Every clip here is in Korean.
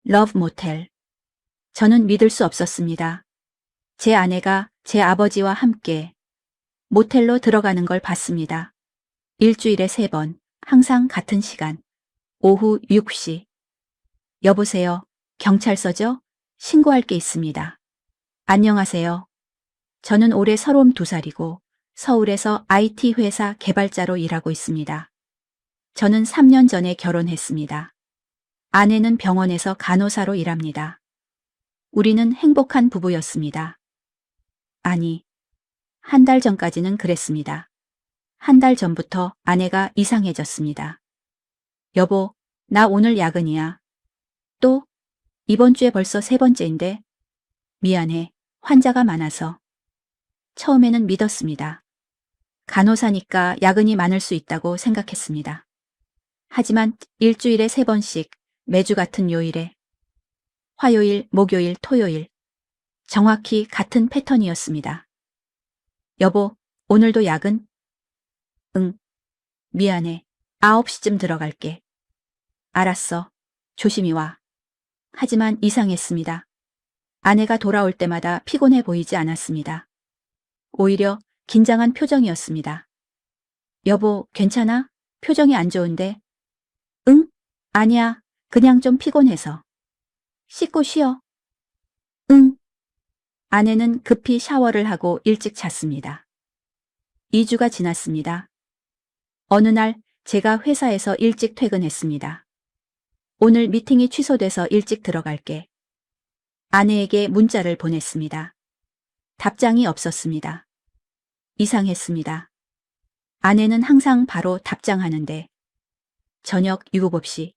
러브 모텔. 저는 믿을 수 없었습니다. 제 아내가 제 아버지와 함께 모텔로 들어가는 걸 봤습니다. 일주일에 3번, 항상 같은 시간. 오후 6시. 여보세요. 경찰서죠? 신고할 게 있습니다. 안녕하세요. 저는 올해 32살이고 서울에서 IT 회사 개발자로 일하고 있습니다. 저는 3년 전에 결혼했습니다. 아내는 병원에서 간호사로 일합니다. 우리는 행복한 부부였습니다. 아니, 한 달 전까지는 그랬습니다. 한 달 전부터 아내가 이상해졌습니다. 여보, 나 오늘 야근이야. 또? 이번 주에 벌써 3번째인데. 미안해. 환자가 많아서. 처음에는 믿었습니다. 간호사니까 야근이 많을 수 있다고 생각했습니다. 하지만 일주일에 3번씩 매주 같은 요일에 화요일, 목요일, 토요일 정확히 같은 패턴이었습니다. 여보, 오늘도 야근? 응. 미안해. 9시쯤 들어갈게. 알았어. 조심히 와. 하지만 이상했습니다. 아내가 돌아올 때마다 피곤해 보이지 않았습니다. 오히려 긴장한 표정이었습니다. 여보, 괜찮아? 표정이 안 좋은데. 응? 아니야. 그냥 좀 피곤해서. 씻고 쉬어. 응. 아내는 급히 샤워를 하고 일찍 잤습니다. 2주가 지났습니다. 어느 날 제가 회사에서 일찍 퇴근했습니다. 오늘 미팅이 취소돼서 일찍 들어갈게. 아내에게 문자를 보냈습니다. 답장이 없었습니다. 이상했습니다. 아내는 항상 바로 답장하는데 저녁 7시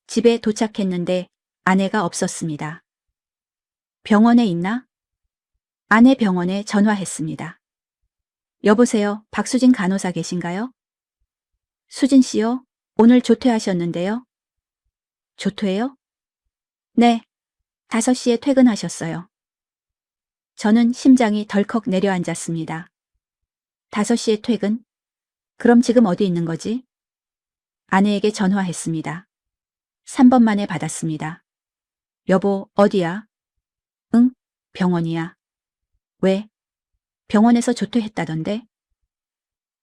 집에 도착했는데 아내가 없었습니다. 병원에 있나? 아내 병원에 전화했습니다. 여보세요, 박수진 간호사 계신가요? 수진 씨요? 오늘 조퇴하셨는데요? 조퇴요? 네, 5시에 퇴근하셨어요. 저는 심장이 덜컥 내려앉았습니다. 5시에 퇴근? 그럼 지금 어디 있는 거지? 아내에게 전화했습니다. 3번 만에 받았습니다. 여보, 어디야? 응, 병원이야. 왜? 병원에서 조퇴했다던데?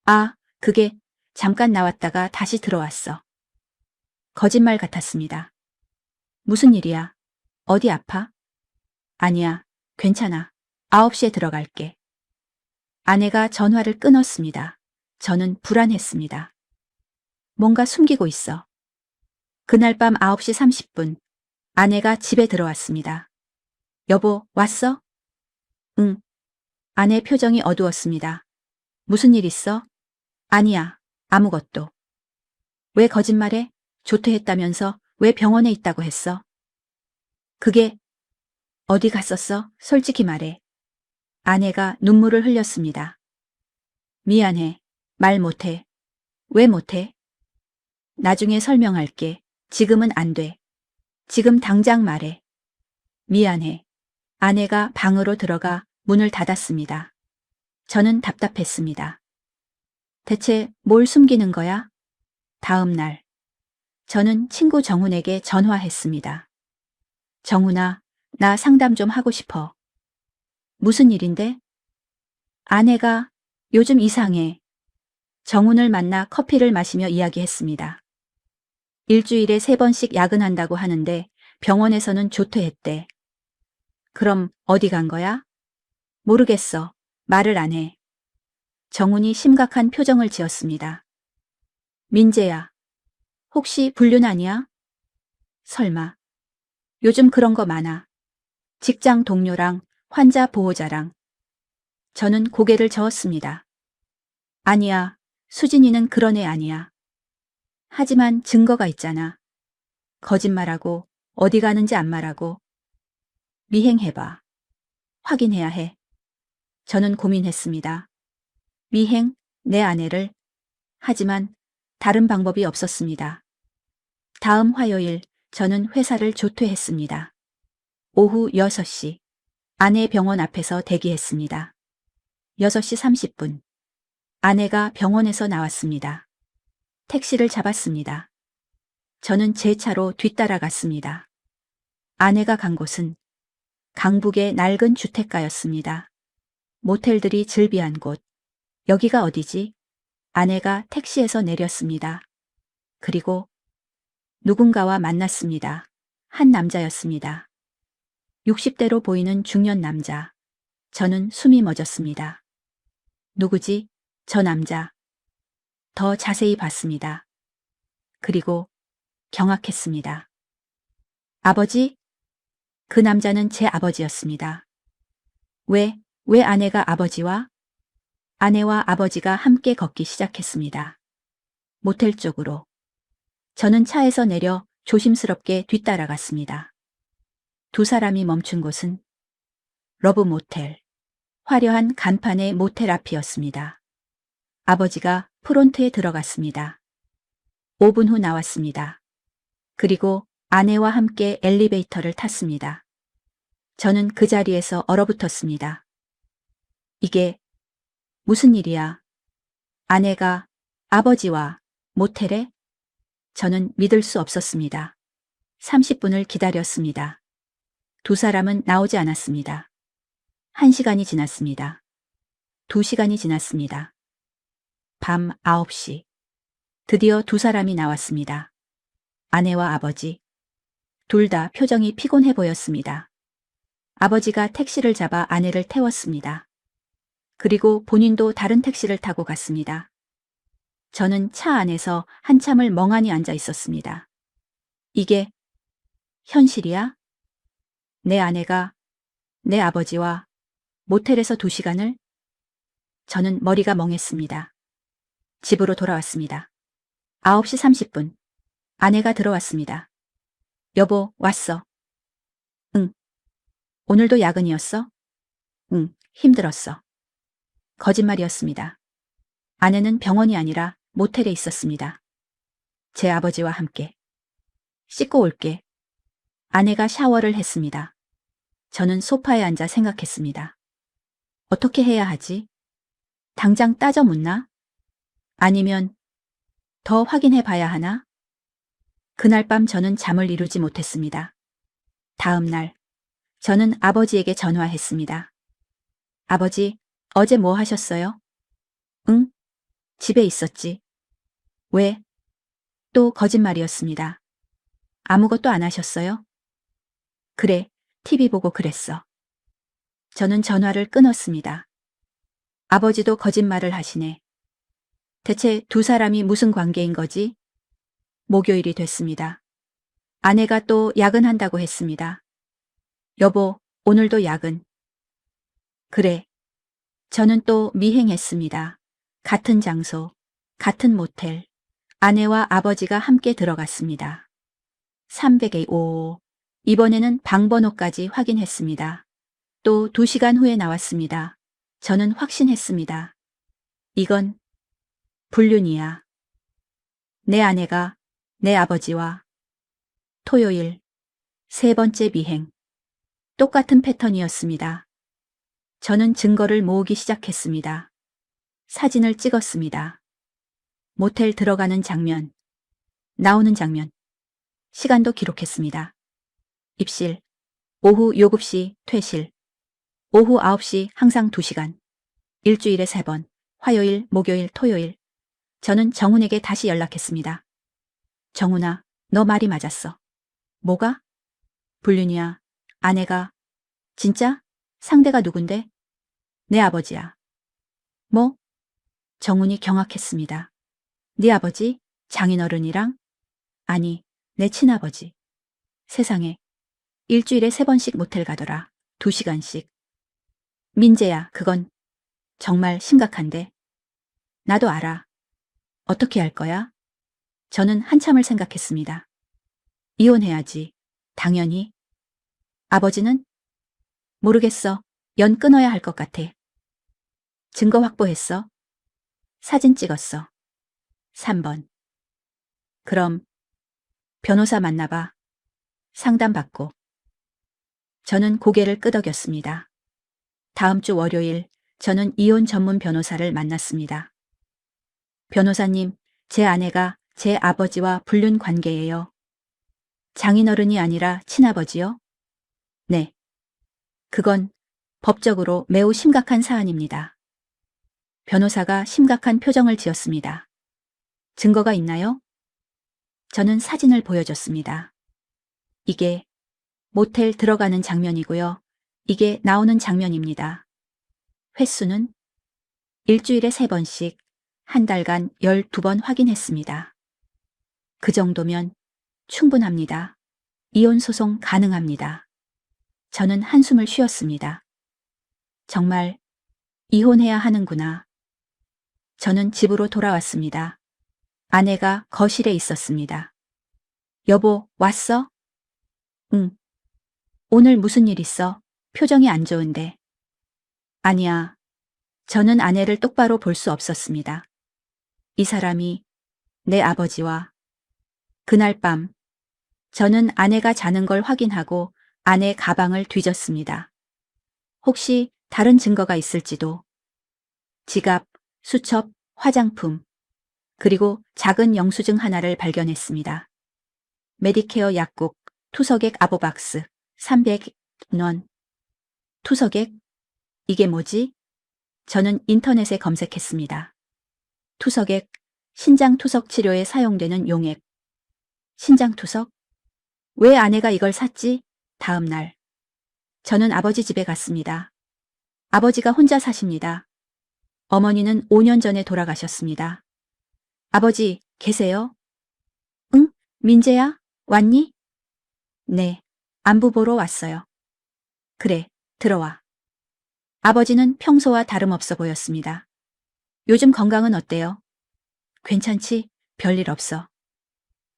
아, 그게 잠깐 나왔다가 다시 들어왔어. 거짓말 같았습니다. 무슨 일이야? 어디 아파? 아니야, 괜찮아. 9시에 들어갈게. 아내가 전화를 끊었습니다. 저는 불안했습니다. 뭔가 숨기고 있어. 그날 밤 9시 30분, 아내가 집에 들어왔습니다. 여보, 왔어? 응. 아내 표정이 어두웠습니다. 무슨 일 있어? 아니야, 아무것도. 왜 거짓말해? 조퇴했다면서 왜 병원에 있다고 했어? 그게 어디 갔었어? 솔직히 말해. 아내가 눈물을 흘렸습니다. 미안해. 말 못해. 왜 못해? 나중에 설명할게. 지금은 안 돼. 지금 당장 말해. 미안해. 아내가 방으로 들어가 문을 닫았습니다. 저는 답답했습니다. 대체 뭘 숨기는 거야? 다음 날, 저는 친구 정훈에게 전화했습니다. 정훈아, 나 상담 좀 하고 싶어. 무슨 일인데? 아내가 요즘 이상해. 정훈을 만나 커피를 마시며 이야기했습니다. 일주일에 3번씩 야근한다고 하는데 병원에서는 조퇴했대. 그럼 어디 간 거야? 모르겠어. 말을 안 해. 정훈이 심각한 표정을 지었습니다. 민재야, 혹시 불륜 아니야? 설마. 요즘 그런 거 많아. 직장 동료랑 환자 보호자랑. 저는 고개를 저었습니다. 아니야, 수진이는 그런 애 아니야. 하지만 증거가 있잖아. 거짓말하고 어디 가는지 안 말하고. 미행해봐. 확인해야 해. 저는 고민했습니다. 미행, 내 아내를. 하지만 다른 방법이 없었습니다. 다음 화요일 저는 회사를 조퇴했습니다. 오후 6시 아내 병원 앞에서 대기했습니다. 6시 30분 아내가 병원에서 나왔습니다. 택시를 잡았습니다. 저는 제 차로 뒤따라갔습니다. 아내가 간 곳은 강북의 낡은 주택가였습니다. 모텔들이 즐비한 곳. 여기가 어디지? 아내가 택시에서 내렸습니다. 그리고 누군가와 만났습니다. 한 남자였습니다. 60대로 보이는 중년 남자. 저는 숨이 멎었습니다. 누구지? 저 남자. 더 자세히 봤습니다. 그리고 경악했습니다. 아버지? 그 남자는 제 아버지였습니다. 왜 아내가 아버지와? 아내와 아버지가 함께 걷기 시작했습니다. 모텔 쪽으로. 저는 차에서 내려 조심스럽게 뒤따라갔습니다. 두 사람이 멈춘 곳은 러브 모텔. 화려한 간판의 모텔 앞이었습니다. 아버지가 프론트에 들어갔습니다. 5분 후 나왔습니다. 그리고 아내와 함께 엘리베이터를 탔습니다. 저는 그 자리에서 얼어붙었습니다. 이게 무슨 일이야? 아내가 아버지와 모텔에? 저는 믿을 수 없었습니다. 30분을 기다렸습니다. 두 사람은 나오지 않았습니다. 1시간이 지났습니다. 2시간이 지났습니다. 밤 9시. 드디어 두 사람이 나왔습니다. 아내와 아버지. 둘 다 표정이 피곤해 보였습니다. 아버지가 택시를 잡아 아내를 태웠습니다. 그리고 본인도 다른 택시를 타고 갔습니다. 저는 차 안에서 한참을 멍하니 앉아 있었습니다. 이게 현실이야? 내 아내가 내 아버지와 모텔에서 2시간을? 저는 머리가 멍했습니다. 집으로 돌아왔습니다. 9시 30분. 아내가 들어왔습니다. 여보, 왔어. 응. 오늘도 야근이었어? 응, 힘들었어. 거짓말이었습니다. 아내는 병원이 아니라 모텔에 있었습니다. 제 아버지와 함께. 씻고 올게. 아내가 샤워를 했습니다. 저는 소파에 앉아 생각했습니다. 어떻게 해야 하지? 당장 따져 묻나? 아니면 더 확인해 봐야 하나? 그날 밤 저는 잠을 이루지 못했습니다. 다음 날, 저는 아버지에게 전화했습니다. 아버지, 어제 뭐 하셨어요? 응? 집에 있었지. 왜? 또 거짓말이었습니다. 아무것도 안 하셨어요? 그래, TV 보고 그랬어. 저는 전화를 끊었습니다. 아버지도 거짓말을 하시네. 대체 두 사람이 무슨 관계인 거지? 목요일이 됐습니다. 아내가 또 야근한다고 했습니다. 여보, 오늘도 야근. 그래. 저는 또 미행했습니다. 같은 장소, 같은 모텔. 아내와 아버지가 함께 들어갔습니다. 300에 5. 이번에는 방번호까지 확인했습니다. 또 2시간 후에 나왔습니다. 저는 확신했습니다. 이건 불륜이야. 내 아내가 내 아버지와 토요일 3번째 미행. 똑같은 패턴이었습니다. 저는 증거를 모으기 시작했습니다. 사진을 찍었습니다. 모텔 들어가는 장면, 나오는 장면, 시간도 기록했습니다. 입실, 오후 요급 시 퇴실, 오후 9시 항상 2시간, 일주일에 3번, 화요일, 목요일, 토요일. 저는 정훈에게 다시 연락했습니다. 정훈아, 너 말이 맞았어. 뭐가? 불륜이야. 아내가. 진짜? 상대가 누군데? 내 아버지야. 뭐? 정훈이 경악했습니다. 네 아버지? 장인어른이랑? 아니, 내 친아버지. 세상에. 일주일에 3번씩 모텔 가더라. 2시간씩. 민재야, 그건 정말 심각한데. 나도 알아. 어떻게 할 거야? 저는 한참을 생각했습니다. 이혼해야지. 당연히. 아버지는? 모르겠어. 연 끊어야 할 것 같아. 증거 확보했어? 사진 찍었어. 3번. 그럼 변호사 만나봐. 상담받고. 저는 고개를 끄덕였습니다. 다음 주 월요일 저는 이혼 전문 변호사를 만났습니다. 변호사님, 제 아내가 제 아버지와 불륜 관계예요. 장인어른이 아니라 친아버지요? 네. 그건 법적으로 매우 심각한 사안입니다. 변호사가 심각한 표정을 지었습니다. 증거가 있나요? 저는 사진을 보여줬습니다. 이게 모텔 들어가는 장면이고요. 이게 나오는 장면입니다. 횟수는 일주일에 3번씩 한 달간 12번 확인했습니다. 그 정도면 충분합니다. 이혼 소송 가능합니다. 저는 한숨을 쉬었습니다. 정말 이혼해야 하는구나. 저는 집으로 돌아왔습니다. 아내가 거실에 있었습니다. 여보, 왔어? 응. 오늘 무슨 일 있어? 표정이 안 좋은데. 아니야. 저는 아내를 똑바로 볼 수 없었습니다. 이 사람이 내 아버지와 그날 밤 저는 아내가 자는 걸 확인하고 아내 가방을 뒤졌습니다. 혹시 다른 증거가 있을지도. 지갑, 수첩, 화장품, 그리고 작은 영수증 하나를 발견했습니다. 메디케어 약국, 투석액 아보박스, 300원. 투석액? 이게 뭐지? 저는 인터넷에 검색했습니다. 투석액, 신장 투석 치료에 사용되는 용액. 신장 투석? 왜 아내가 이걸 샀지? 다음 날. 저는 아버지 집에 갔습니다. 아버지가 혼자 사십니다. 어머니는 5년 전에 돌아가셨습니다. 아버지, 계세요? 응? 민재야? 왔니? 네. 안부 보러 왔어요. 그래, 들어와. 아버지는 평소와 다름없어 보였습니다. 요즘 건강은 어때요? 괜찮지? 별일 없어.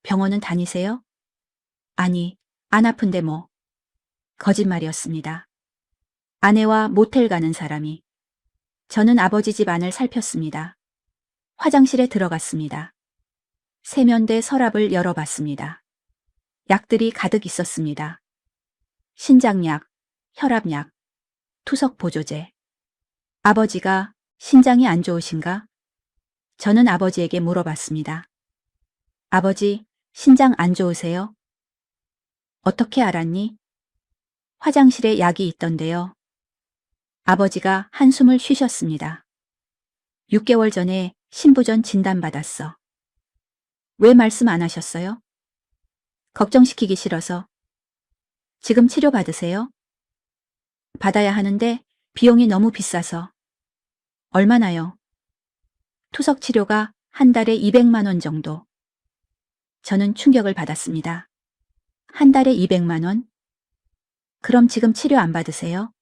병원은 다니세요? 아니, 안 아픈데 뭐. 거짓말이었습니다. 아내와 모텔 가는 사람이. 저는 아버지 집 안을 살폈습니다. 화장실에 들어갔습니다. 세면대 서랍을 열어봤습니다. 약들이 가득 있었습니다. 신장약, 혈압약, 투석 보조제. 아버지가 신장이 안 좋으신가? 저는 아버지에게 물어봤습니다. 아버지, 신장 안 좋으세요? 어떻게 알았니? 화장실에 약이 있던데요. 아버지가 한숨을 쉬셨습니다. 6개월 전에 신부전 진단받았어. 왜 말씀 안 하셨어요? 걱정시키기 싫어서. 지금 치료받으세요? 받아야 하는데 비용이 너무 비싸서. 얼마나요? 투석 치료가 한 달에 200만 원 정도. 저는 충격을 받았습니다. 한 달에 200만 원? 그럼 지금 치료 안 받으세요?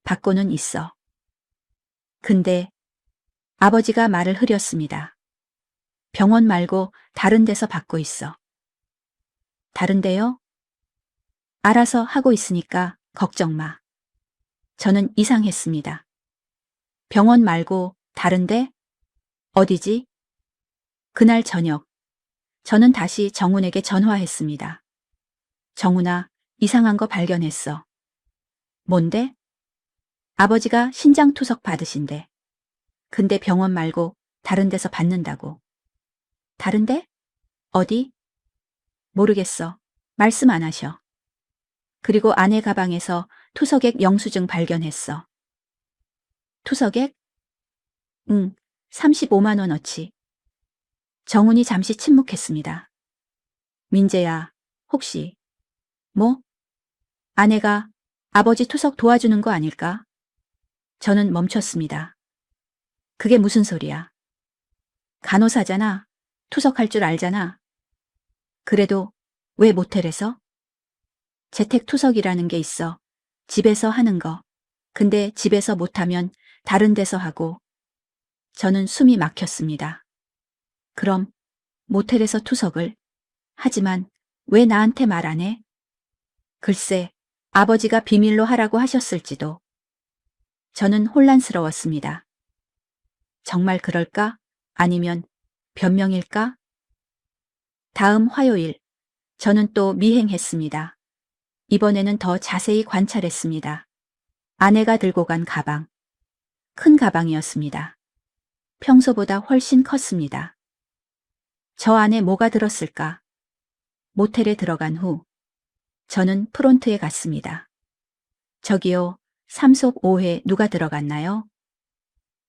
받고는 있어. 근데 아버지가 말을 흐렸습니다. 병원 말고 다른 데서 받고 있어. 다른 데요? 알아서 하고 있으니까 걱정 마. 저는 이상했습니다. 병원 말고 다른 데? 어디지? 그날 저녁, 저는 다시 정훈에게 전화했습니다. 정훈아, 이상한 거 발견했어. 뭔데? 아버지가 신장 투석 받으신대. 근데 병원 말고 다른 데서 받는다고. 다른 데? 어디? 모르겠어. 말씀 안 하셔. 그리고 아내 가방에서 투석액 영수증 발견했어. 투석액? 응, 35만 원어치. 정훈이 잠시 침묵했습니다. 민재야, 혹시 뭐? 아내가 아버지 투석 도와주는 거 아닐까? 저는 멈췄습니다. 그게 무슨 소리야? 간호사잖아. 투석할 줄 알잖아. 그래도 왜 모텔에서? 재택 투석이라는 게 있어. 집에서 하는 거. 근데 집에서 못하면 다른 데서 하고. 저는 숨이 막혔습니다. 그럼 모텔에서 투석을. 하지만 왜 나한테 말 안 해? 글쎄, 아버지가 비밀로 하라고 하셨을지도. 저는 혼란스러웠습니다. 정말 그럴까? 아니면 변명일까? 다음 화요일, 저는 또 미행했습니다. 이번에는 더 자세히 관찰했습니다. 아내가 들고 간 가방. 큰 가방이었습니다. 평소보다 훨씬 컸습니다. 저 안에 뭐가 들었을까? 모텔에 들어간 후 저는 프론트에 갔습니다. 저기요, 3속 5회 누가 들어갔나요?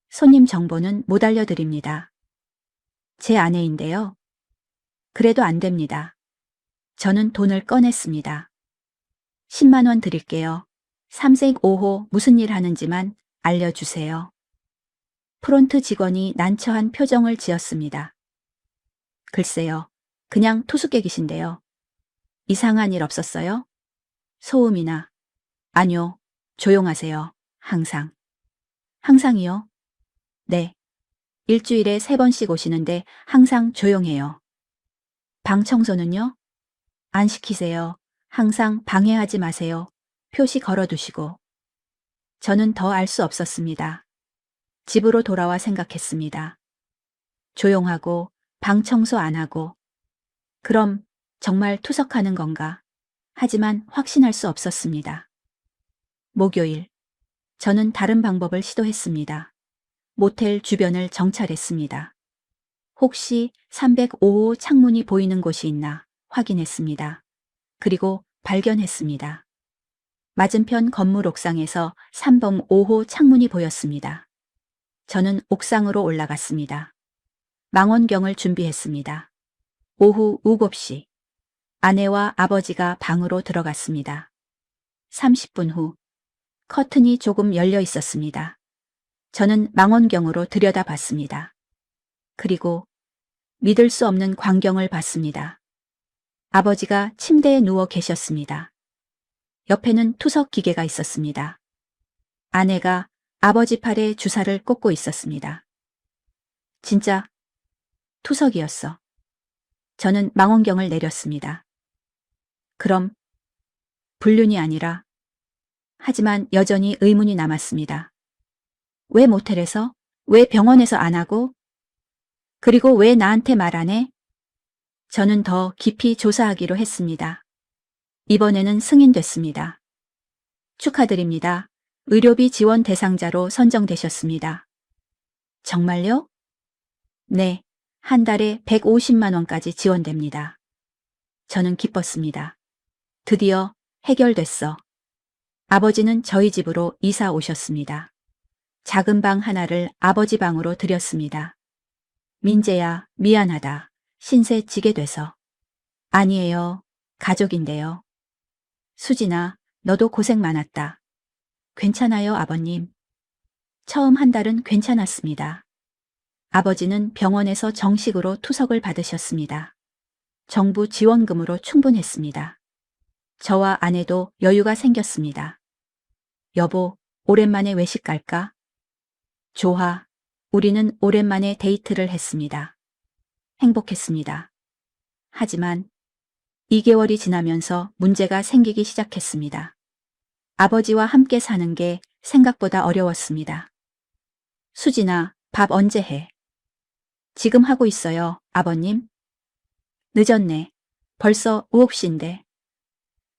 손님 정보는 못 알려드립니다. 제 아내인데요. 그래도 안 됩니다. 저는 돈을 꺼냈습니다. 10만 원 드릴게요. 3색 5호 무슨 일 하는지만 알려주세요. 프론트 직원이 난처한 표정을 지었습니다. 글쎄요, 그냥 투숙객이신데요. 이상한 일 없었어요? 소음이나. 아니요, 조용하세요. 항상. 항상이요? 네. 일주일에 3번씩 오시는데 항상 조용해요. 방 청소는요? 안 시키세요. 항상 방해하지 마세요. 표시 걸어두시고. 저는 더 알 수 없었습니다. 집으로 돌아와 생각했습니다. 조용하고 방 청소 안 하고. 그럼 정말 투석하는 건가? 하지만 확신할 수 없었습니다. 목요일. 저는 다른 방법을 시도했습니다. 모텔 주변을 정찰했습니다. 혹시 305호 창문이 보이는 곳이 있나 확인했습니다. 그리고 발견했습니다. 맞은편 건물 옥상에서 3번 5호 창문이 보였습니다. 저는 옥상으로 올라갔습니다. 망원경을 준비했습니다. 오후 7시. 아내와 아버지가 방으로 들어갔습니다. 30분 후. 커튼이 조금 열려 있었습니다. 저는 망원경으로 들여다봤습니다. 그리고 믿을 수 없는 광경을 봤습니다. 아버지가 침대에 누워 계셨습니다. 옆에는 투석 기계가 있었습니다. 아내가 아버지 팔에 주사를 꽂고 있었습니다. 진짜 투석이었어. 저는 망원경을 내렸습니다. 그럼 불륜이 아니라. 하지만 여전히 의문이 남았습니다. 왜 모텔에서? 왜 병원에서 안 하고? 그리고 왜 나한테 말 안 해? 저는 더 깊이 조사하기로 했습니다. 이번에는 승인됐습니다. 축하드립니다. 의료비 지원 대상자로 선정되셨습니다. 정말요? 네, 한 달에 150만 원까지 지원됩니다. 저는 기뻤습니다. 드디어 해결됐어. 아버지는 저희 집으로 이사 오셨습니다. 작은 방 하나를 아버지 방으로 들였습니다. 민재야, 미안하다. 신세 지게 돼서. 아니에요. 가족인데요. 수진아, 너도 고생 많았다. 괜찮아요, 아버님. 처음 한 달은 괜찮았습니다. 아버지는 병원에서 정식으로 투석을 받으셨습니다. 정부 지원금으로 충분했습니다. 저와 아내도 여유가 생겼습니다. 여보, 오랜만에 외식 갈까? 좋아. 우리는 오랜만에 데이트를 했습니다. 행복했습니다. 하지만 2개월이 지나면서 문제가 생기기 시작했습니다. 아버지와 함께 사는 게 생각보다 어려웠습니다. 수진아, 밥 언제 해? 지금 하고 있어요, 아버님. 늦었네. 벌써 9시인데.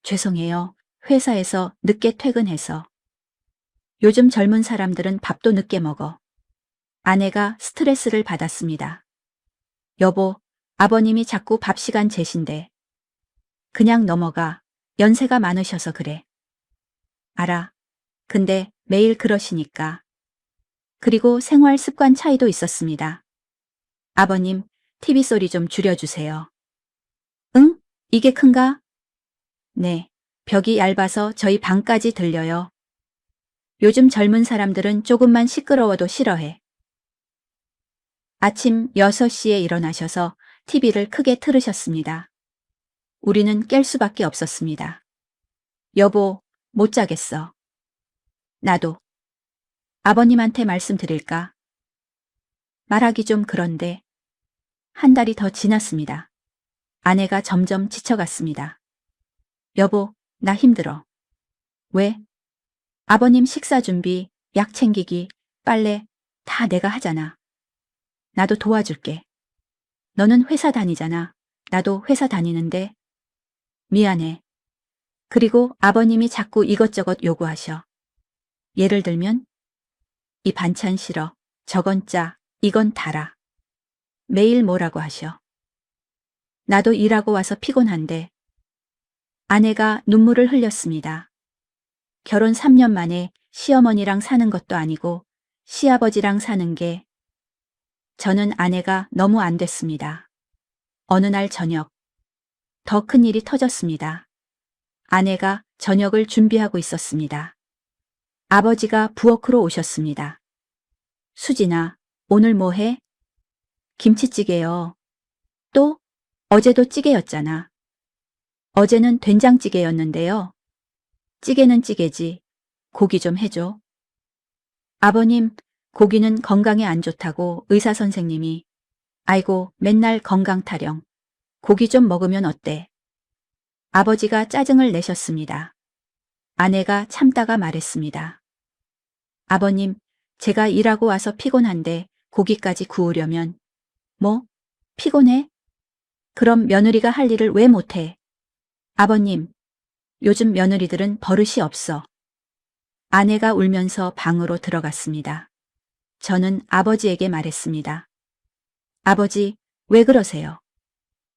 죄송해요. 회사에서 늦게 퇴근해서. 요즘 젊은 사람들은 밥도 늦게 먹어. 아내가 스트레스를 받았습니다. 여보, 아버님이 자꾸 밥 시간 재신대. 그냥 넘어가. 연세가 많으셔서 그래. 알아. 근데 매일 그러시니까. 그리고 생활 습관 차이도 있었습니다. 아버님, TV 소리 좀 줄여주세요. 응? 이게 큰가? 네. 벽이 얇아서 저희 방까지 들려요. 요즘 젊은 사람들은 조금만 시끄러워도 싫어해. 아침 6시에 일어나셔서 TV를 크게 틀으셨습니다. 우리는 깰 수밖에 없었습니다. 여보, 못 자겠어. 나도. 아버님한테 말씀드릴까? 말하기 좀 그런데. 한 달이 더 지났습니다. 아내가 점점 지쳐갔습니다. 여보, 나 힘들어. 왜? 아버님 식사 준비, 약 챙기기, 빨래 다 내가 하잖아. 나도 도와줄게. 너는 회사 다니잖아. 나도 회사 다니는데. 미안해. 그리고 아버님이 자꾸 이것저것 요구하셔. 예를 들면 이 반찬 싫어. 저건 짜. 이건 달아. 매일 뭐라고 하셔. 나도 일하고 와서 피곤한데. 아내가 눈물을 흘렸습니다. 결혼 3년 만에 시어머니랑 사는 것도 아니고 시아버지랑 사는 게 저는 아내가 너무 안 됐습니다. 어느 날 저녁 더 큰 일이 터졌습니다. 아내가 저녁을 준비하고 있었습니다. 아버지가 부엌으로 오셨습니다. 수진아, 오늘 뭐 해? 김치찌개요. 또? 어제도 찌개였잖아. 어제는 된장찌개였는데요. 찌개는 찌개지. 고기 좀 해줘. 아버님, 고기는 건강에 안 좋다고 의사 선생님이. 아이고, 맨날 건강 타령. 고기 좀 먹으면 어때? 아버지가 짜증을 내셨습니다. 아내가 참다가 말했습니다. 아버님, 제가 일하고 와서 피곤한데 고기까지 구우려면. 뭐? 피곤해? 그럼 며느리가 할 일을 왜 못해? 아버님, 요즘 며느리들은 버릇이 없어. 아내가 울면서 방으로 들어갔습니다. 저는 아버지에게 말했습니다. 아버지, 왜 그러세요?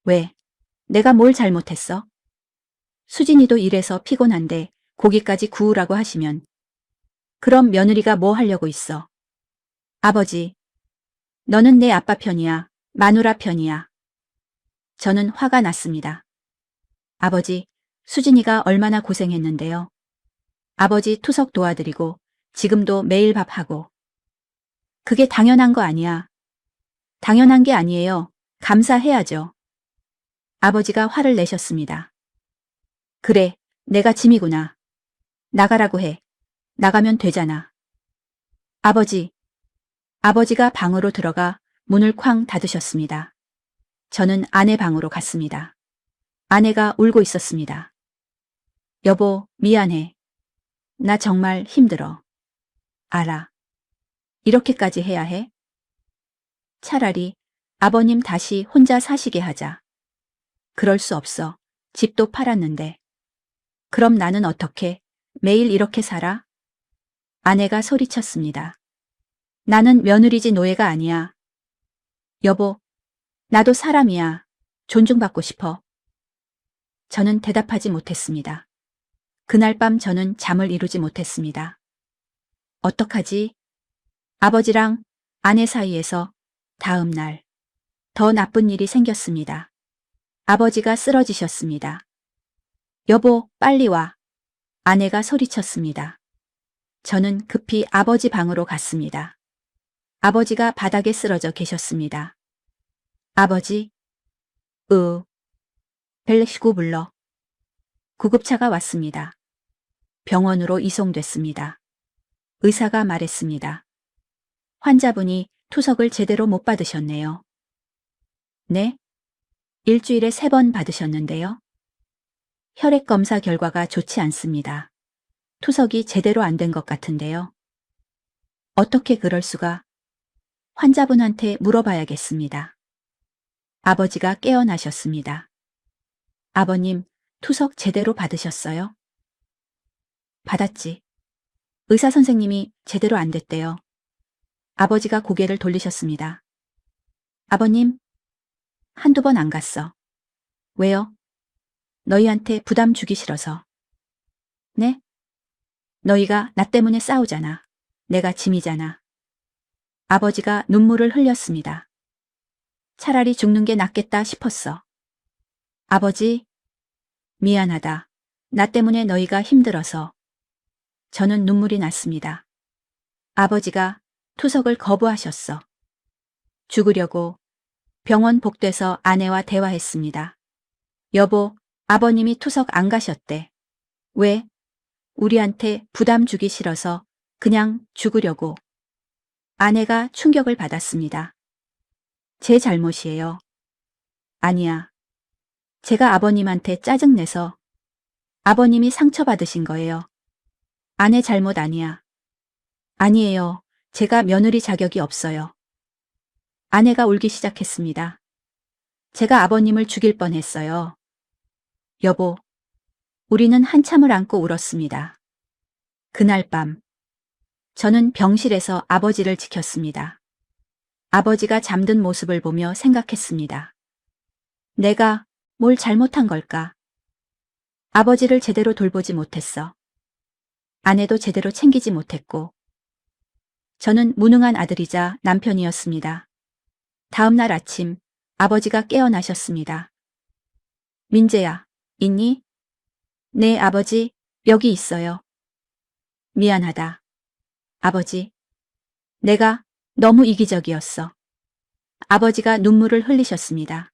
왜? 내가 뭘 잘못했어? 수진이도 일해서 피곤한데 고기까지 구우라고 하시면 그럼 며느리가 뭐 하려고 있어? 아버지, 너는 내 아빠 편이야, 마누라 편이야. 저는 화가 났습니다. 아버지, 수진이가 얼마나 고생했는데요. 아버지 투석 도와드리고 지금도 매일 밥하고. 그게 당연한 거 아니야. 당연한 게 아니에요. 감사해야죠. 아버지가 화를 내셨습니다. 그래, 내가 짐이구나. 나가라고 해. 나가면 되잖아. 아버지. 아버지가 방으로 들어가 문을 쾅 닫으셨습니다. 저는 아내 방으로 갔습니다. 아내가 울고 있었습니다. 여보, 미안해. 나 정말 힘들어. 알아. 이렇게까지 해야 해? 차라리 아버님 다시 혼자 사시게 하자. 그럴 수 없어. 집도 팔았는데. 그럼 나는 어떻게 매일 이렇게 살아? 아내가 소리쳤습니다. 나는 며느리지 노예가 아니야. 여보, 나도 사람이야. 존중받고 싶어. 저는 대답하지 못했습니다. 그날 밤 저는 잠을 이루지 못했습니다. 어떡하지? 아버지랑 아내 사이에서 다음 날 더 나쁜 일이 생겼습니다. 아버지가 쓰러지셨습니다. 여보, 빨리 와. 아내가 소리쳤습니다. 저는 급히 아버지 방으로 갔습니다. 아버지가 바닥에 쓰러져 계셨습니다. 아버지, 119 불러. 구급차가 왔습니다. 병원으로 이송됐습니다. 의사가 말했습니다. 환자분이 투석을 제대로 못 받으셨네요. 네? 일주일에 3번 받으셨는데요. 혈액 검사 결과가 좋지 않습니다. 투석이 제대로 안 된 것 같은데요. 어떻게 그럴 수가? 환자분한테 물어봐야겠습니다. 아버지가 깨어나셨습니다. 아버님, 투석 제대로 받으셨어요? 받았지. 의사 선생님이 제대로 안 됐대요. 아버지가 고개를 돌리셨습니다. 아버님, 한두 번 안 갔어. 왜요? 너희한테 부담 주기 싫어서. 네? 너희가 나 때문에 싸우잖아. 내가 짐이잖아. 아버지가 눈물을 흘렸습니다. 차라리 죽는 게 낫겠다 싶었어. 아버지, 미안하다. 나 때문에 너희가 힘들어서. 저는 눈물이 났습니다. 아버지가 투석을 거부하셨어. 죽으려고 병원 복돼서 아내와 대화했습니다. 여보, 아버님이 투석 안 가셨대. 왜? 우리한테 부담 주기 싫어서 그냥 죽으려고. 아내가 충격을 받았습니다. 제 잘못이에요. 아니야. 제가 아버님한테 짜증내서 아버님이 상처받으신 거예요. 아내 잘못 아니야. 아니에요. 제가 며느리 자격이 없어요. 아내가 울기 시작했습니다. 제가 아버님을 죽일 뻔했어요. 여보, 우리는 한참을 안고 울었습니다. 그날 밤, 저는 병실에서 아버지를 지켰습니다. 아버지가 잠든 모습을 보며 생각했습니다. 내가 뭘 잘못한 걸까? 아버지를 제대로 돌보지 못했어. 아내도 제대로 챙기지 못했고. 저는 무능한 아들이자 남편이었습니다. 다음 날 아침 아버지가 깨어나셨습니다. 민재야, 있니? 네, 아버지, 여기 있어요. 미안하다. 아버지, 내가 너무 이기적이었어. 아버지가 눈물을 흘리셨습니다.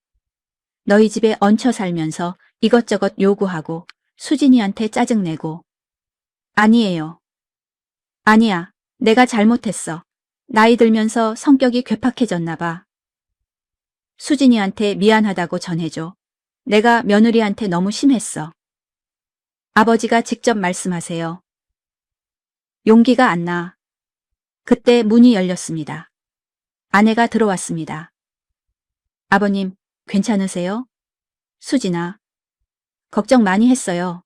너희 집에 얹혀 살면서 이것저것 요구하고 수진이한테 짜증내고. 아니에요. 아니야, 내가 잘못했어. 나이 들면서 성격이 괴팍해졌나 봐. 수진이한테 미안하다고 전해줘. 내가 며느리한테 너무 심했어. 아버지가 직접 말씀하세요. 용기가 안 나. 그때 문이 열렸습니다. 아내가 들어왔습니다. 아버님, 괜찮으세요? 수진아. 걱정 많이 했어요.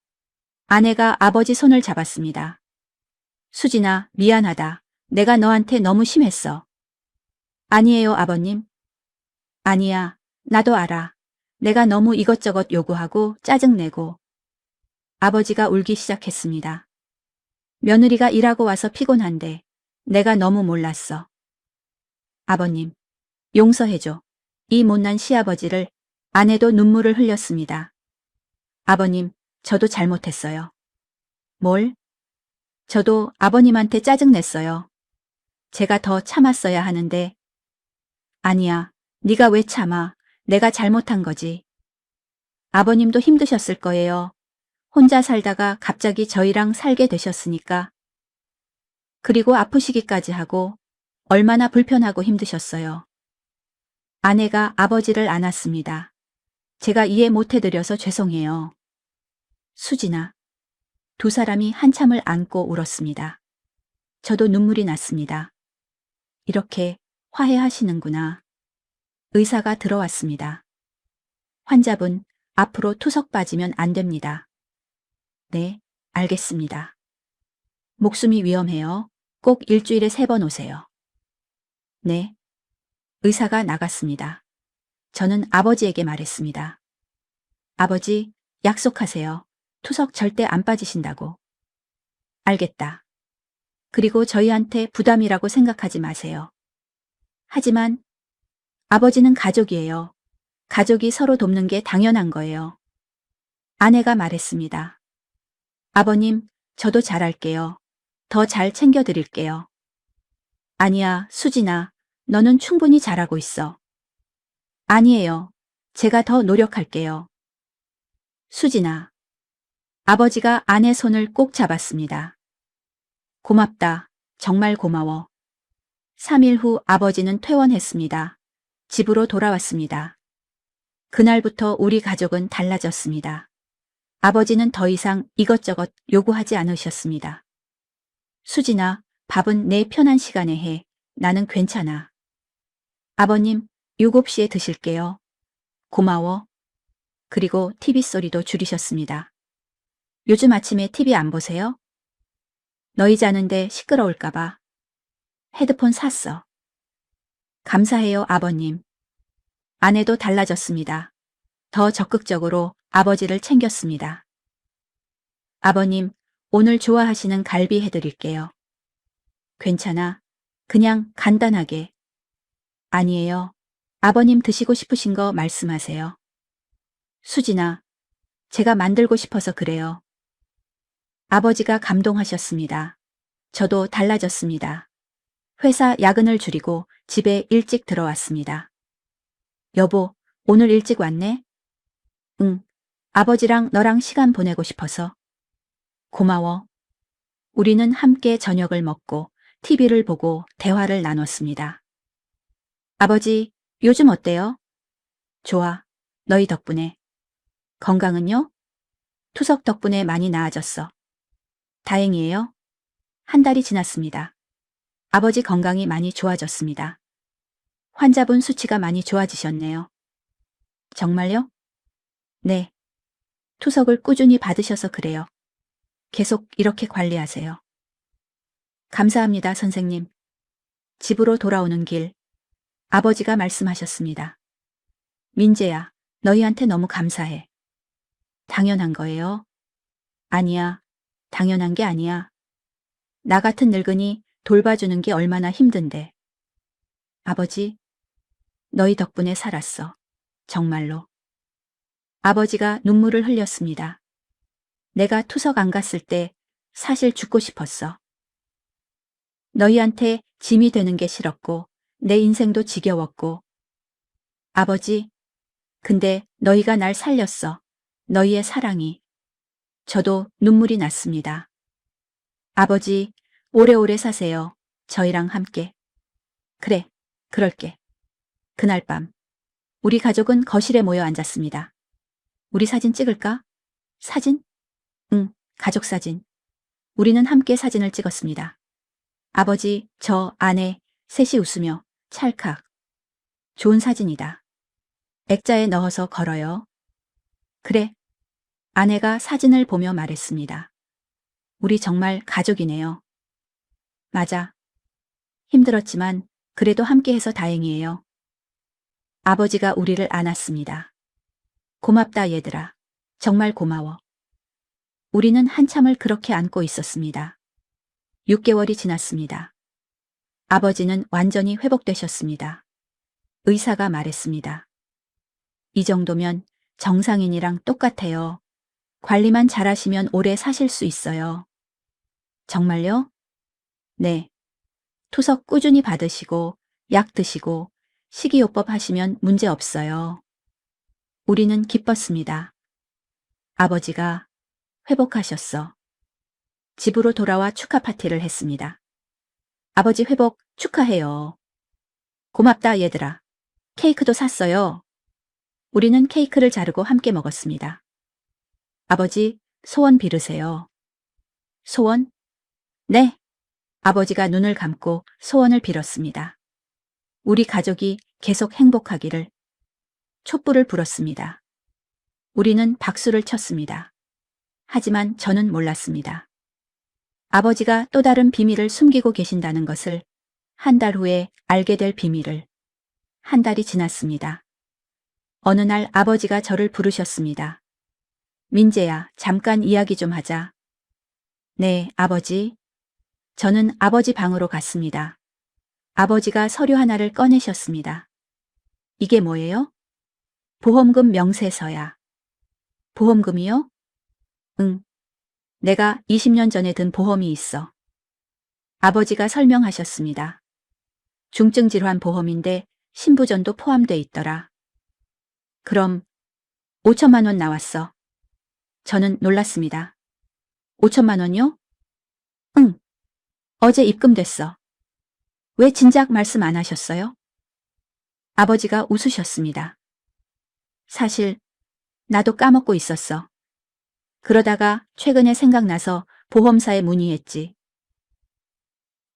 아내가 아버지 손을 잡았습니다. 수진아, 미안하다. 내가 너한테 너무 심했어. 아니에요, 아버님. 아니야, 나도 알아. 내가 너무 이것저것 요구하고 짜증내고. 아버지가 울기 시작했습니다. 며느리가 일하고 와서 피곤한데 내가 너무 몰랐어. 아버님, 용서해줘. 이 못난 시아버지를. 아내도 눈물을 흘렸습니다. 아버님, 저도 잘못했어요. 뭘? 저도 아버님한테 짜증냈어요. 제가 더 참았어야 하는데. 아니야, 네가 왜 참아. 내가 잘못한 거지. 아버님도 힘드셨을 거예요. 혼자 살다가 갑자기 저희랑 살게 되셨으니까. 그리고 아프시기까지 하고 얼마나 불편하고 힘드셨어요. 아내가 아버지를 안았습니다. 제가 이해 못해드려서 죄송해요. 수진아. 두 사람이 한참을 안고 울었습니다. 저도 눈물이 났습니다. 이렇게 화해하시는구나. 의사가 들어왔습니다. 환자분, 앞으로 투석 빠지면 안 됩니다. 네, 알겠습니다. 목숨이 위험해요. 꼭 일주일에 3번 오세요. 네. 의사가 나갔습니다. 저는 아버지에게 말했습니다. 아버지, 약속하세요. 투석 절대 안 빠지신다고. 알겠다. 그리고 저희한테 부담이라고 생각하지 마세요. 하지만 아버지는 가족이에요. 가족이 서로 돕는 게 당연한 거예요. 아내가 말했습니다. 아버님, 저도 잘할게요. 더 잘 챙겨드릴게요. 아니야, 수진아. 너는 충분히 잘하고 있어. 아니에요. 제가 더 노력할게요. 수진아. 아버지가 아내 손을 꼭 잡았습니다. 고맙다. 정말 고마워. 3일 후 아버지는 퇴원했습니다. 집으로 돌아왔습니다. 그날부터 우리 가족은 달라졌습니다. 아버지는 더 이상 이것저것 요구하지 않으셨습니다. 수진아, 밥은 내 편한 시간에 해. 나는 괜찮아. 아버님, 7시에 드실게요. 고마워. 그리고 TV 소리도 줄이셨습니다. 요즘 아침에 TV 안 보세요? 너희 자는데 시끄러울까봐. 헤드폰 샀어. 감사해요, 아버님. 아내도 달라졌습니다. 더 적극적으로 아버지를 챙겼습니다. 아버님, 오늘 좋아하시는 갈비 해드릴게요. 괜찮아. 그냥 간단하게. 아니에요. 아버님 드시고 싶으신 거 말씀하세요. 수진아, 제가 만들고 싶어서 그래요. 아버지가 감동하셨습니다. 저도 달라졌습니다. 회사 야근을 줄이고 집에 일찍 들어왔습니다. 여보, 오늘 일찍 왔네? 응. 아버지랑 너랑 시간 보내고 싶어서. 고마워. 우리는 함께 저녁을 먹고 TV를 보고 대화를 나눴습니다. 아버지, 요즘 어때요? 좋아. 너희 덕분에. 건강은요? 투석 덕분에 많이 나아졌어. 다행이에요. 한 달이 지났습니다. 아버지 건강이 많이 좋아졌습니다. 환자분 수치가 많이 좋아지셨네요. 정말요? 네. 투석을 꾸준히 받으셔서 그래요. 계속 이렇게 관리하세요. 감사합니다, 선생님. 집으로 돌아오는 길, 아버지가 말씀하셨습니다. 민재야, 너희한테 너무 감사해. 당연한 거예요. 아니야. 당연한 게 아니야. 나 같은 늙은이 돌봐주는 게 얼마나 힘든데. 아버지, 너희 덕분에 살았어. 정말로. 아버지가 눈물을 흘렸습니다. 내가 투석 안 갔을 때 사실 죽고 싶었어. 너희한테 짐이 되는 게 싫었고 내 인생도 지겨웠고. 아버지, 근데 너희가 날 살렸어. 너희의 사랑이. 저도 눈물이 났습니다. 아버지, 오래오래 사세요. 저희랑 함께. 그래, 그럴게. 그날 밤, 우리 가족은 거실에 모여 앉았습니다. 우리 사진 찍을까? 사진? 응, 가족 사진. 우리는 함께 사진을 찍었습니다. 아버지, 저, 아내, 셋이 웃으며 찰칵. 좋은 사진이다. 액자에 넣어서 걸어요. 그래. 아내가 사진을 보며 말했습니다. 우리 정말 가족이네요. 맞아. 힘들었지만 그래도 함께해서 다행이에요. 아버지가 우리를 안았습니다. 고맙다 얘들아. 정말 고마워. 우리는 한참을 그렇게 안고 있었습니다. 6개월이 지났습니다. 아버지는 완전히 회복되셨습니다. 의사가 말했습니다. 이 정도면 정상인이랑 똑같아요. 관리만 잘하시면 오래 사실 수 있어요. 정말요? 네. 투석 꾸준히 받으시고 약 드시고 식이요법 하시면 문제 없어요. 우리는 기뻤습니다. 아버지가 회복하셨어. 집으로 돌아와 축하 파티를 했습니다. 아버지 회복 축하해요. 고맙다 얘들아. 케이크도 샀어요. 우리는 케이크를 자르고 함께 먹었습니다. 아버지, 소원 빌으세요. 소원? 네. 아버지가 눈을 감고 소원을 빌었습니다. 우리 가족이 계속 행복하기를. 촛불을 불었습니다. 우리는 박수를 쳤습니다. 하지만 저는 몰랐습니다. 아버지가 또 다른 비밀을 숨기고 계신다는 것을 한 달 후에 알게 될 비밀을. 한 달이 지났습니다. 어느 날 아버지가 저를 부르셨습니다. 민재야, 잠깐 이야기 좀 하자. 네, 아버지. 저는 아버지 방으로 갔습니다. 아버지가 서류 하나를 꺼내셨습니다. 이게 뭐예요? 보험금 명세서야. 보험금이요? 응. 내가 20년 전에 든 보험이 있어. 아버지가 설명하셨습니다. 중증 질환 보험인데 신부전도 포함돼 있더라. 그럼 5천만 원 나왔어. 저는 놀랐습니다. 5천만 원이요? 응. 어제 입금됐어. 왜 진작 말씀 안 하셨어요? 아버지가 웃으셨습니다. 사실 나도 까먹고 있었어. 그러다가 최근에 생각나서 보험사에 문의했지.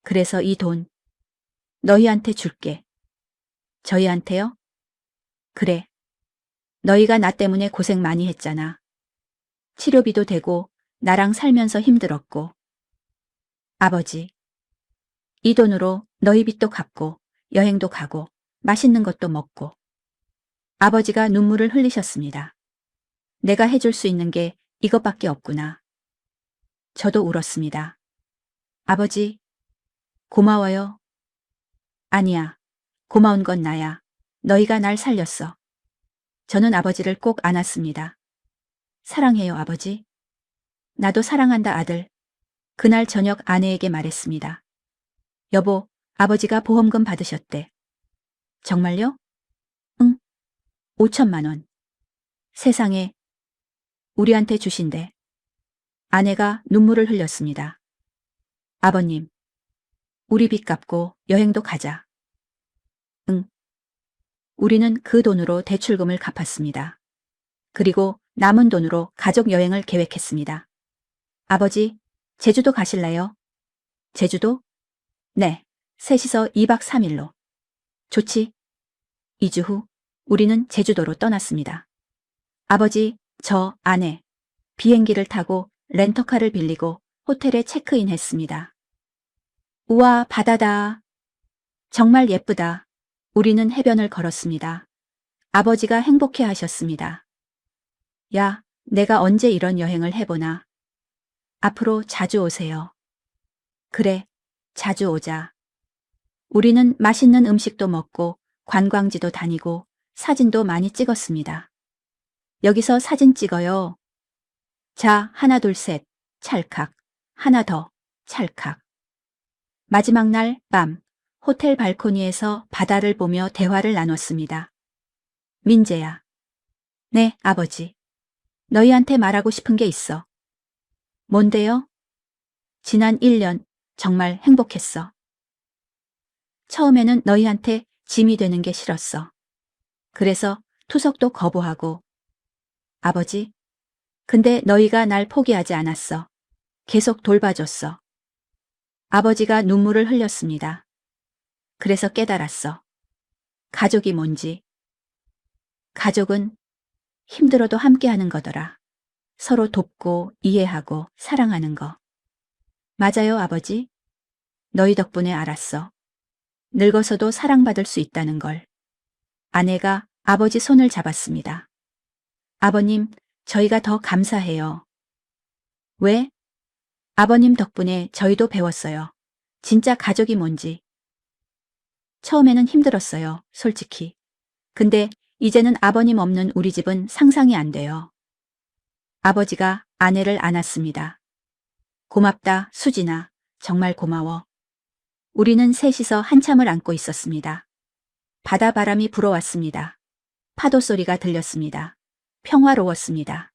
그래서 이 돈 너희한테 줄게. 저희한테요? 그래. 너희가 나 때문에 고생 많이 했잖아. 치료비도 되고 나랑 살면서 힘들었고. 아버지, 이 돈으로 너희 빚도 갚고 여행도 가고 맛있는 것도 먹고. 아버지가 눈물을 흘리셨습니다. 내가 해줄 수 있는 게 이것밖에 없구나. 저도 울었습니다. 아버지, 고마워요. 아니야. 고마운 건 나야. 너희가 날 살렸어. 저는 아버지를 꼭 안았습니다. 사랑해요, 아버지. 나도 사랑한다, 아들. 그날 저녁 아내에게 말했습니다. 여보, 아버지가 보험금 받으셨대. 정말요? 응. 5천만 원. 세상에. 우리한테 주신대. 아내가 눈물을 흘렸습니다. 아버님, 우리 빚 갚고 여행도 가자. 응. 우리는 그 돈으로 대출금을 갚았습니다. 그리고 남은 돈으로 가족 여행을 계획했습니다. 아버지, 제주도 가실래요? 제주도? 네, 셋이서 2박 3일로. 좋지. 2주 후, 우리는 제주도로 떠났습니다. 아버지, 저, 아내, 비행기를 타고 렌터카를 빌리고 호텔에 체크인했습니다. 우와, 바다다. 정말 예쁘다. 우리는 해변을 걸었습니다. 아버지가 행복해 하셨습니다. 야, 내가 언제 이런 여행을 해보나. 앞으로 자주 오세요. 그래, 자주 오자. 우리는 맛있는 음식도 먹고 관광지도 다니고 사진도 많이 찍었습니다. 여기서 사진 찍어요. 자, 하나, 둘, 셋. 찰칵. 하나 더. 찰칵. 마지막 날 밤, 호텔 발코니에서 바다를 보며 대화를 나눴습니다. 민재야. 네, 아버지. 너희한테 말하고 싶은 게 있어. 뭔데요? 지난 1년 정말 행복했어. 처음에는 너희한테 짐이 되는 게 싫었어. 그래서 투석도 거부하고. 아버지, 근데 너희가 날 포기하지 않았어. 계속 돌봐줬어. 아버지가 눈물을 흘렸습니다. 그래서 깨달았어. 가족이 뭔지. 가족은 힘들어도 함께하는 거더라. 서로 돕고 이해하고 사랑하는 거. 맞아요, 아버지. 너희 덕분에 알았어. 늙어서도 사랑받을 수 있다는 걸. 아내가 아버지 손을 잡았습니다. 아버님, 저희가 더 감사해요. 왜? 아버님 덕분에 저희도 배웠어요. 진짜 가족이 뭔지. 처음에는 힘들었어요, 솔직히. 근데 이제는 아버님 없는 우리 집은 상상이 안 돼요. 아버지가 아내를 안았습니다. 고맙다, 수진아. 정말 고마워. 우리는 셋이서 한참을 안고 있었습니다. 바다 바람이 불어왔습니다. 파도 소리가 들렸습니다. 평화로웠습니다.